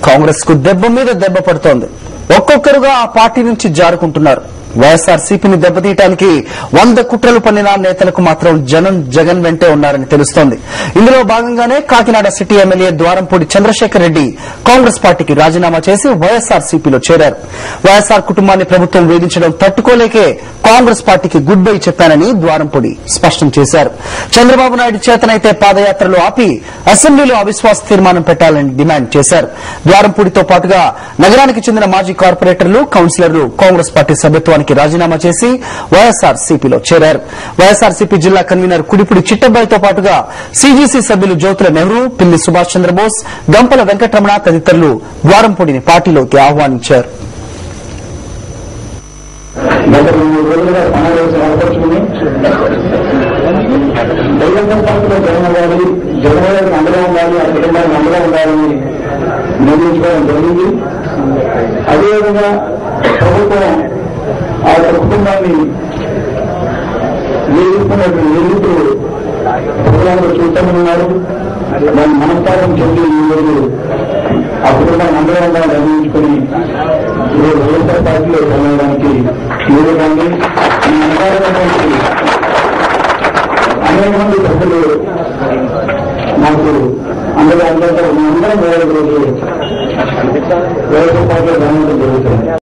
కాంగ్రెస్ కు దెబ్బ మీద దెబ్బ పడుతోంది. ఒక్కొక్కరుగా ఆ పార్టీ నుంచి జారుకుంటున్నారు. వైఎస్ఆర్సీపీని దెబ్బతీయడానికి 100 కుట్రలు పన్నిన నేతలకు మాత్రం జగన్ వెంటే ఉన్నారని తెలుస్తోంది. ఇందులో భాగంగానే కాకినాడ సిటీ ఎమ్మెల్యే ద్వారంపూడి చంద్రశేఖర్ రెడ్డి కాంగ్రెస్ పార్టీకి రాజీనామా చేసి వైఎస్ఆర్సీపీలో చేరారు. వైఎస్ఆర్ కుటుంబాన్ని ప్రభుత్వం వేధించడం తట్టుకోలేకే కాంగ్రెస్ పార్టీకి గుడ్ బై చెప్పానని ద్వారంపూడి స్పష్టం చేశారు. చంద్రబాబు నాయుడు చేతనైతే పాదయాత్రలు ఆపి అసెంబ్లీలో అవిశ్వాస తీర్మానం పెట్టాలని డిమాండ్ చేశారు. ద్వారంపూడితో పాటుగా నగరానికి చెందిన మాజీ కార్పొరేటర్లు, కౌన్సిలర్లు కాంగ్రెస్ పార్టీ సభ్యత్వానికి రాజీనామా చేసి వైఎస్ఆర్సీపీలో చేరారు. వైఎస్ఆర్సీపీ జిల్లా కన్వీనర్ కుడిపుడి చిట్టబ్బాయితో పాటుగా సీజీసీ సభ్యులు జ్యోతుల నెహ్రూ, పిల్లి సుభాష్ చంద్రబోస్, గంపల వెంకటరమణ తదితరులు ద్వారంపూడిని పార్టీలోకి ఆహ్వానించారు. అదేవిధంగా ప్రభుత్వం ఆ యొక్క కుటుంబాన్ని నిలుపుతూ ప్రజలందరూ చూస్తామన్నారు. దాన్ని మనస్తాపం చెంది ఈరోజు ఆ కుటుంబాన్ని అందరంగా నిర్ణయించుకుని ఈరోజు వైఎస్ఆర్ పార్టీలో వెళ్ళడానికి ఈరోజు అనేక మంది ప్రజలు నాకు అందరూ అందరూ వైఎస్ఆర్ పార్టీలో జరగడం జరుగుతుంది.